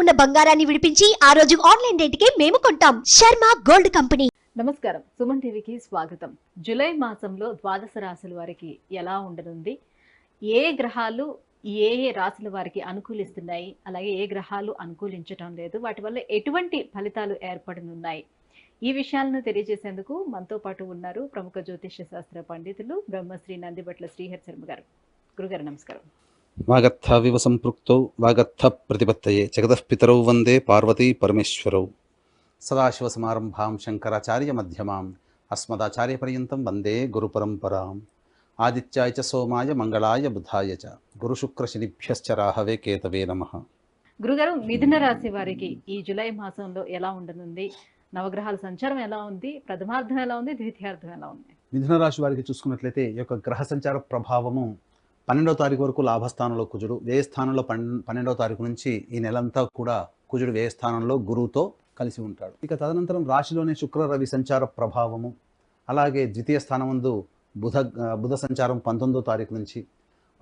ఉన్న బంగారాన్ని విడిపించి ఆ రోజు ఆన్లైన్ రేటుకే మేము కొంటాం. Sharma gold company. నమస్కారం, సుమన్ టీవీకి స్వాగతం. జూలై మాసంలో ద్వాదశ రాశుల వారికి ఎలా ఉండనుంది, ఏ గ్రహాలు ఏ ఏ రాశుల వారికి అనుకూలిస్తున్నాయి, అలాగే ఏ గ్రహాలు అనుకూలించటం లేదు, వాటి వల్ల ఎటువంటి ఫలితాలు ఏర్పడనున్నాయి, ఈ విషయాలను తెలియజేసేందుకు మనతో పాటు ఉన్నారు ప్రముఖ జ్యోతిష్య శాస్త్ర పండితులు బ్రహ్మశ్రీ నందిబట్ల శ్రీహరి శర్మ గారు. గురుగారు నమస్కారం. వాగర్థవివ సంపృక్తౌ వాగర్థ ప్రతిపత్తయే జగదఃపితరౌ వందే పార్వతీ పరమేశ్వరౌ. సదాశివసమారంభాం శంకరాచార్య మధ్యమాం అస్మదాచార్య పర్యంతం వందే గురుపరంపరాం. ఆదిత్యాయ చ సోమాయ మంగళాయ బుధాయ చ గురుశుక్రశనిభ్యశ్చ రాహవే కేతవే నమః. గురుగారు, మిథున రాశి వారికి ఈ జూలై మాసంలో ఎలా ఉండనుంది? నవగ్రహాల సంచారం ఎలా ఉంది? ప్రథమార్థం ఎలా ఉంది? ద్వితీయార్థం ఎలా ఉంది? మిథున రాశి వారికి చూసుకున్నట్లయితే ఈ యొక్క గ్రహ సంచార ప్రభావము 12వ తారీఖు వరకు లాభస్థానంలో కుజుడు, వ్యయ స్థానంలో 12వ తారీఖు నుంచి ఈ నెలంతా కూడా కుజుడు వ్యయ స్థానంలో గురువుతో కలిసి ఉంటాడు. ఇక తదనంతరం రాశిలోనే శుక్ర రవి సంచార ప్రభావము, అలాగే ద్వితీయ స్థానమందు బుధ సంచారం 19వ తారీఖు నుంచి,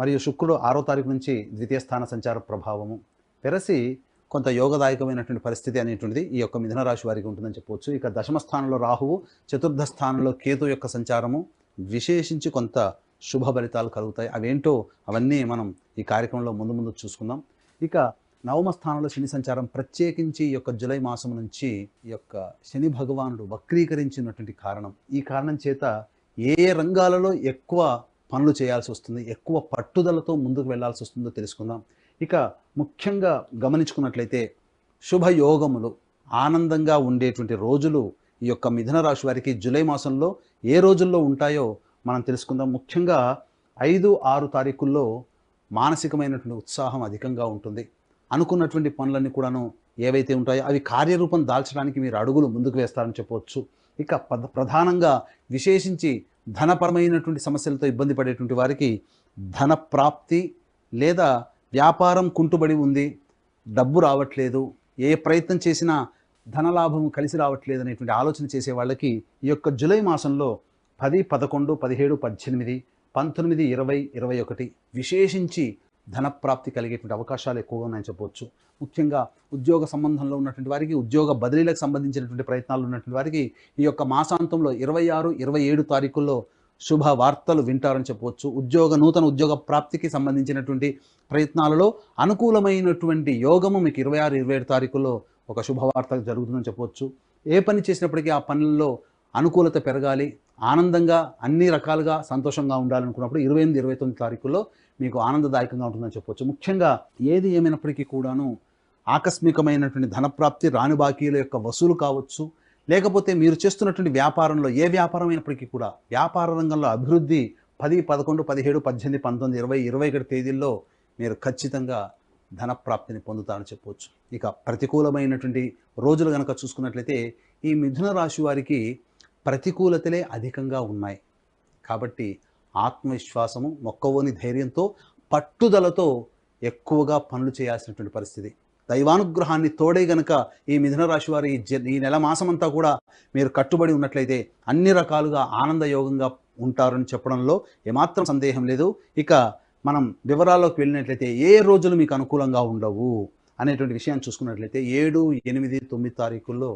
మరియు శుక్రుడు 6వ తారీఖు నుంచి ద్వితీయ స్థాన సంచార ప్రభావము పెరసి కొంత యోగదాయకమైనటువంటి పరిస్థితి అనేటువంటిది ఈ యొక్క మిథున రాశి వారికి ఉంటుందని చెప్పవచ్చు. ఇక దశమ స్థానంలో రాహువు, చతుర్థ స్థానంలో కేతు యొక్క సంచారము విశేషించి కొంత శుభ ఫలితాలు కలుగుతాయి. అవేంటో అవన్నీ మనం ఈ కార్యక్రమంలో ముందు చూసుకుందాం. ఇక నవమ స్థానంలో శని సంచారం, ప్రత్యేకించి ఈ యొక్క జూలై మాసం నుంచి ఈ యొక్క శని భగవానుడు వక్రీకరించినటువంటి కారణం, ఈ కారణం చేత ఏ రంగాలలో ఎక్కువ పనులు చేయాల్సి వస్తుంది, ఎక్కువ పట్టుదలతో ముందుకు వెళ్లాల్సి వస్తుందో తెలుసుకుందాం. ఇక ముఖ్యంగా గమనించుకున్నట్లయితే శుభయోగములు, ఆనందంగా ఉండేటువంటి రోజులు ఈ యొక్క మిథున రాశి వారికి జూలై మాసంలో ఏ రోజుల్లో ఉంటాయో మనం తెలుసుకుందాం. ముఖ్యంగా 5, 6 తారీఖుల్లో మానసికమైనటువంటి ఉత్సాహం అధికంగా ఉంటుంది. అనుకున్నటువంటి పనులన్నీ కూడాను ఏవైతే ఉంటాయో అవి కార్యరూపం దాల్చడానికి మీరు అడుగులు ముందుకు వేస్తారని చెప్పవచ్చు. ఇక ప్రధానంగా విశేషించి ధనపరమైనటువంటి సమస్యలతో ఇబ్బంది పడేటువంటి వారికి ధన ప్రాప్తి, లేదా వ్యాపారం కుంటుబడి ఉంది, డబ్బు రావట్లేదు, ఏ ప్రయత్నం చేసినా ధనలాభం కలిసి రావట్లేదు అనేటువంటి ఆలోచన చేసే వాళ్ళకి ఈ యొక్క జూలై మాసంలో 10, 11, 17, 18, 19, 20, 21 విశేషించి ధనప్రాప్తి కలిగేటువంటి అవకాశాలు ఎక్కువగా ఉన్నాయని చెప్పవచ్చు. ముఖ్యంగా ఉద్యోగ సంబంధంలో ఉన్నటువంటి వారికి, ఉద్యోగ బదిలీలకు సంబంధించినటువంటి ప్రయత్నాలు ఉన్నటువంటి వారికి ఈ యొక్క మాసాంతంలో 26, 27 తారీఖుల్లో శుభ వార్తలు వింటారని చెప్పవచ్చు. నూతన ఉద్యోగ ప్రాప్తికి సంబంధించినటువంటి ప్రయత్నాలలో అనుకూలమైనటువంటి యోగము మీకు 26, 27 తారీఖుల్లో ఒక శుభవార్త జరుగుతుందని చెప్పవచ్చు. ఏ పని చేసినప్పటికీ ఆ పనుల్లో అనుకూలత పెరగాలి, ఆనందంగా అన్ని రకాలుగా సంతోషంగా ఉండాలనుకున్నప్పుడు 28, 29 తారీఖుల్లో మీకు ఆనందదాయకంగా ఉంటుందని చెప్పవచ్చు. ముఖ్యంగా ఏది ఏమైనప్పటికీ కూడాను ఆకస్మికమైనటువంటి ధనప్రాప్తి, రాని బాకీల యొక్క వసూలు కావచ్చు, లేకపోతే మీరు చేస్తున్నటువంటి వ్యాపారంలో ఏ వ్యాపారం అయినప్పటికీ కూడా వ్యాపార రంగంలో అభివృద్ధి 10, 11, 17, 18, 19, 20, 21 తేదీల్లో మీరు ఖచ్చితంగా ధనప్రాప్తిని పొందుతారని చెప్పవచ్చు. ఇక ప్రతికూలమైనటువంటి రోజులు కనుక చూసుకున్నట్లయితే ఈ మిథున రాశి వారికి ప్రతికూలతలే అధికంగా ఉన్నాయి. కాబట్టి ఆత్మవిశ్వాసము, మొక్కవోని ధైర్యంతో, పట్టుదలతో ఎక్కువగా పనులు చేయాల్సినటువంటి పరిస్థితి. దైవానుగ్రహాన్ని తోడే గనక ఈ మిథున రాశి వారి ఈ నెల మాసమంతా కూడా మీరు కట్టుబడి ఉన్నట్లయితే అన్ని రకాలుగా ఆనందయోగంగా ఉంటారని చెప్పడంలో ఏమాత్రం సందేహం లేదు. ఇక మనం వివరాల్లోకి వెళ్ళినట్లయితే ఏ రోజులు మీకు అనుకూలంగా ఉండవు అనేటువంటి విషయాన్ని చూసుకున్నట్లయితే 7, 8, 9 తారీఖుల్లో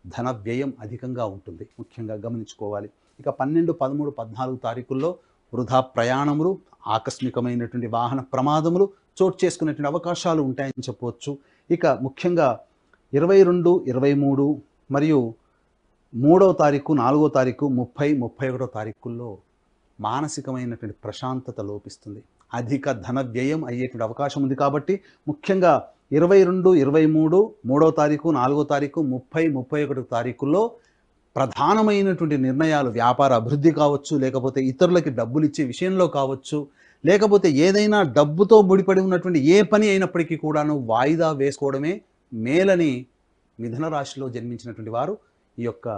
ధన వ్యయం అధికంగా ఉంటుంది, ముఖ్యంగా గమనించుకోవాలి. ఇక 12, 13, 14 తారీఖుల్లో వృధా ప్రయాణములు, ఆకస్మికమైనటువంటి వాహన ప్రమాదములు చోటు చేసుకునేటువంటి అవకాశాలు ఉంటాయని చెప్పవచ్చు. ఇక ముఖ్యంగా 22, 23 మరియు 3వ తారీఖు, 4వ తారీఖు, 30, 31 తారీఖుల్లో మానసికమైనటువంటి ప్రశాంతత లోపిస్తుంది, అధిక ధన వ్యయం అయ్యేటువంటి అవకాశం ఉంది. కాబట్టి ముఖ్యంగా 22, 23, 3వ తారీఖు, 4వ తారీఖు, 30, 31 తారీఖుల్లో ప్రధానమైనటువంటి నిర్ణయాలు, వ్యాపార అభివృద్ధి కావచ్చు, లేకపోతే ఇతరులకి డబ్బులు ఇచ్చే విషయంలో కావచ్చు, లేకపోతే ఏదైనా డబ్బుతో ముడిపడి ఉన్నటువంటి ఏ పని అయినప్పటికీ కూడాను వాయిదా వేసుకోవడమే మేలని మిథున రాశిలో జన్మించినటువంటి వారు ఈ యొక్క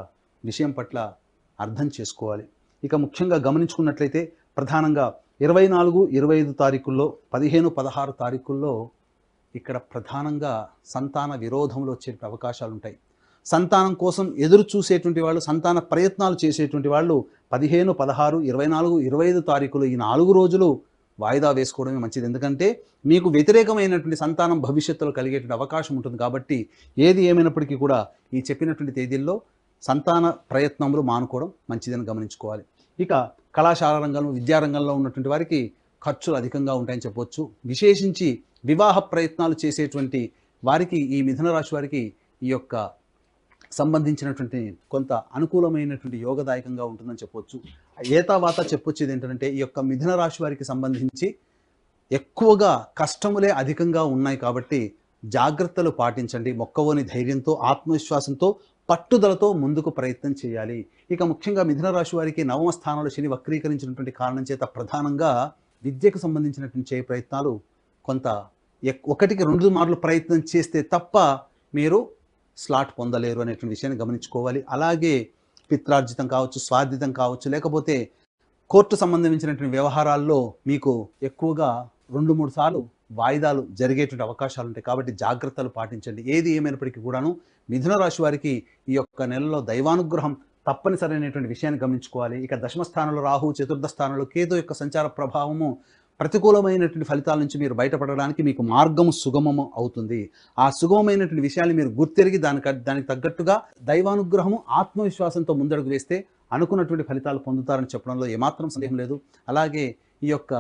విషయం పట్ల అర్థం చేసుకోవాలి. ఇక ముఖ్యంగా గమనించుకున్నట్లయితే ప్రధానంగా 24, 25 తారీఖుల్లో, 15, 16 తారీఖుల్లో ఇక్కడ ప్రధానంగా సంతాన విరోధంలో వచ్చే అవకాశాలు ఉంటాయి. సంతానం కోసం ఎదురు చూసేటువంటి వాళ్ళు, సంతాన ప్రయత్నాలు చేసేటువంటి వాళ్ళు 15, 16, 24, 25 తారీఖులు ఈ 4 రోజులు వాయిదా వేసుకోవడమే మంచిది. ఎందుకంటే మీకు వ్యతిరేకమైనటువంటి సంతానం భవిష్యత్తులో కలిగేటువంటి అవకాశం ఉంటుంది. కాబట్టి ఏది ఏమైనప్పటికీ కూడా ఈ చెప్పినటువంటి తేదీల్లో సంతాన ప్రయత్నములు మానుకోవడం మంచిదని గమనించుకోవాలి. ఇక కళాశాల రంగంలో విద్యారంగంలో ఉన్నటువంటి వారికి ఖర్చులు అధికంగా ఉంటాయని చెప్పవచ్చు. విశేషించి వివాహ ప్రయత్నాలు చేసేటువంటి వారికి ఈ మిథున రాశి వారికి ఈ యొక్క సంబంధించినటువంటి కొంత అనుకూలమైనటువంటి యోగదాయకంగా ఉంటుందని చెప్పవచ్చు. ఏతావాత చెప్పొచ్చేది ఏంటంటే ఈ యొక్క మిథున రాశి వారికి సంబంధించి ఎక్కువగా కష్టములే అధికంగా ఉన్నాయి. కాబట్టి జాగ్రత్తలు పాటించండి. మొక్కవోని ధైర్యంతో ఆత్మవిశ్వాసంతో పట్టుదలతో ముందుకు ప్రయత్నం చేయాలి. ఇక ముఖ్యంగా మిథున రాశి వారికి నవమ స్థానంలో శని వక్రీకరించినటువంటి కారణం చేత ప్రధానంగా విద్యకు సంబంధించినటువంటి చేయ ప్రయత్నాలు కొంత 1కి 2 మార్లు ప్రయత్నం చేస్తే తప్ప మీరు స్లాట్ పొందలేరు అనేటువంటి విషయాన్ని గమనించుకోవాలి. అలాగే పిత్రార్జితం కావచ్చు, స్వార్జితం కావచ్చు, లేకపోతే కోర్టు సంబంధించినటువంటి వ్యవహారాల్లో మీకు ఎక్కువగా 2-3 సార్లు వాయిదాలు జరిగేటువంటి అవకాశాలు ఉంటాయి. కాబట్టి జాగ్రత్తలు పాటించండి. ఏది ఏమైనప్పటికీ కూడాను మిథున రాశి వారికి ఈ యొక్క నెలలో దైవానుగ్రహం తప్పనిసరైనటువంటి విషయాన్ని గమనించుకోవాలి. ఇక దశమ స్థానంలో రాహు, చతుర్థ స్థానంలో కేతు యొక్క సంచార ప్రభావము ప్రతికూలమైనటువంటి ఫలితాల నుంచి మీరు బయటపడడానికి మీకు మార్గము సుగమము అవుతుంది. ఆ సుగమమైనటువంటి విషయాన్ని మీరు గుర్తెరిగి దానికి తగ్గట్టుగా దైవానుగ్రహము ఆత్మవిశ్వాసంతో ముందడుగు వేస్తే అనుకున్నటువంటి ఫలితాలు పొందుతారని చెప్పడంలో ఏమాత్రం సందేహం లేదు. అలాగే ఈ యొక్క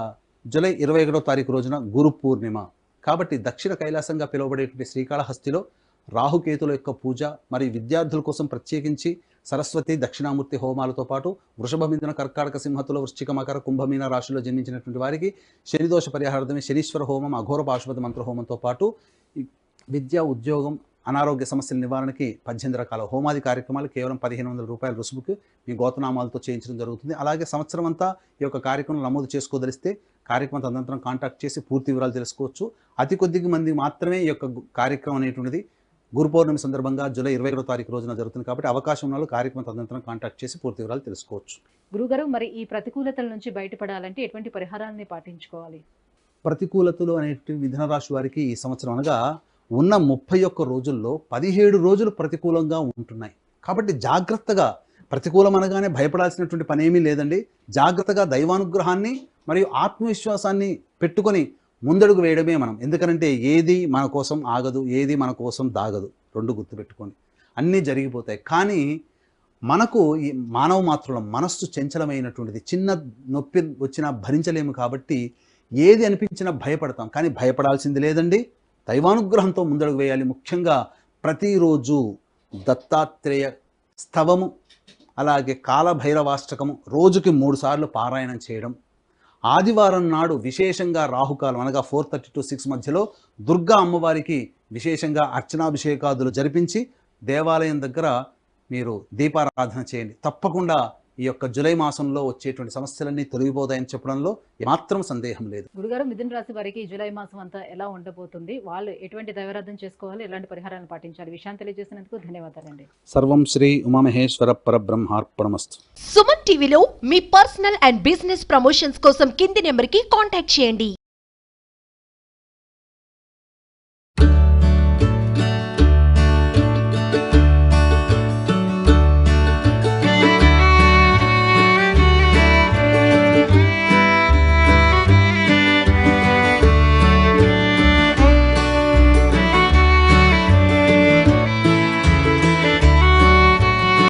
జూలై 21వ తారీఖు రోజున గురు పూర్ణిమ. కాబట్టి దక్షిణ కైలాసంగా పిలువబడేటువంటి శ్రీకాళహస్తిలో రాహుకేతుల యొక్క పూజ మరియు విద్యార్థుల కోసం ప్రత్యేకించి సరస్వతి దక్షిణామూర్తి హోమాలతో పాటు వృషభ, మిథున, కర్కాటక, సింహతుల, వృశ్చిక, మకర, కుంభమీన రాశుల్లో జన్మించినటువంటి వారికి శనిదోష పరిహారార్థమే శనీశ్వర హోమం, అఘోర పాశుపతి మంత్ర హోమంతో పాటు విద్య, ఉద్యోగం, అనారోగ్య సమస్యల నివారణకి 18 రకాల హోమాది కార్యక్రమాలు కేవలం 1500 రూపాయల రుసుముకి మీ గోతనామాలతో చేయించడం జరుగుతుంది. అలాగే సంవత్సరం అంతా ఈ యొక్క కార్యక్రమం నమోదు చేసుకోదలిస్తే కార్యక్రమం తదనంతరం కాంటాక్ట్ చేసి పూర్తి వివరాలు తెలుసుకోవచ్చు. అతి కొద్ది మంది మాత్రమే ఈ యొక్క కార్యక్రమం అనేటువంటిది గురు పౌర్ణమి సందర్భంగా జూలై 21వ తారీఖు రోజున జరుగుతుంది. కాబట్టి అవకాశం ఉన్న వాళ్ళు కార్యక్రమం తదనంతరం కాంటాక్ట్ చేసి పూర్తి వివరాలు తెలుసుకోవచ్చు. గురుగారు, మరి ఈ ప్రతికూలతల నుంచి బయటపడాలంటే ఎటువంటి పరిహారాన్ని పాటించుకోవాలి? ప్రతికూలతలు అనేటువంటి మిథున రాశి వారికి ఈ సంవత్సరం అనగా ఉన్న 31 రోజుల్లో 17 రోజులు ప్రతికూలంగా ఉంటున్నాయి. కాబట్టి జాగ్రత్తగా, ప్రతికూలం అనగానే భయపడాల్సినటువంటి పనేమీ లేదండి. జాగ్రత్తగా దైవానుగ్రహాన్ని మరియు ఆత్మవిశ్వాసాన్ని పెట్టుకొని ముందడుగు వేయడమే మనం. ఎందుకనంటే ఏది మన కోసం ఆగదు, ఏది మన కోసం దాగదు. 2 గుర్తుపెట్టుకోండి. అన్నీ జరిగిపోతాయి. కానీ మనకు ఈ మానవ మాత్రుల మనస్సు చంచలమైనటువంటిది. చిన్న నొప్పి వచ్చినా భరించలేము. కాబట్టి ఏది అనిపించినా భయపడతాం. కానీ భయపడాల్సింది లేదండి. దైవానుగ్రహంతో ముందడుగు వేయాలి. ముఖ్యంగా ప్రతిరోజు దత్తాత్రేయ స్తవము, అలాగే కాలభైరవాష్టకము రోజుకి 3 సార్లు పారాయణం చేయడం. ఆదివారం నాడు విశేషంగా రాహుకాలం అనగా 4:30 to 6 మధ్యలో దుర్గా అమ్మవారికి విశేషంగా అర్చనాభిషేకాదులు జరిపించి దేవాలయం దగ్గర మీరు దీపారాధన చేయండి. తప్పకుండా ఈ యొక్క జూలై మాసంలో వచ్చేటువంటి సమస్యలన్నీ తొలగిపోతాయని చెప్పడంలో ఏమాత్రం సందేహం లేదు. గురుగారు, మిథున రాశి వారికి జూలై మాసం అంతా ఎలా ఉండబోతుంది? వాళ్ళు ఎటువంటి దైవారాధన చేసుకోవాలి, ఎలాంటి పరిహారాలను పాటించాలి? విషయాన్ని తెలియజేసినందుకు ధన్యవాదాలండి. సర్వం శ్రీ ఉమామహేశ్వర పరబ్రహ్మార్పణమస్తు. సుమన్ టీవీలో మీ పర్సనల్ అండ్ బిజినెస్ ప్రమోషన్స్ కోసం కింది నెంబర్కి కాంటాక్ట్ చేయండి.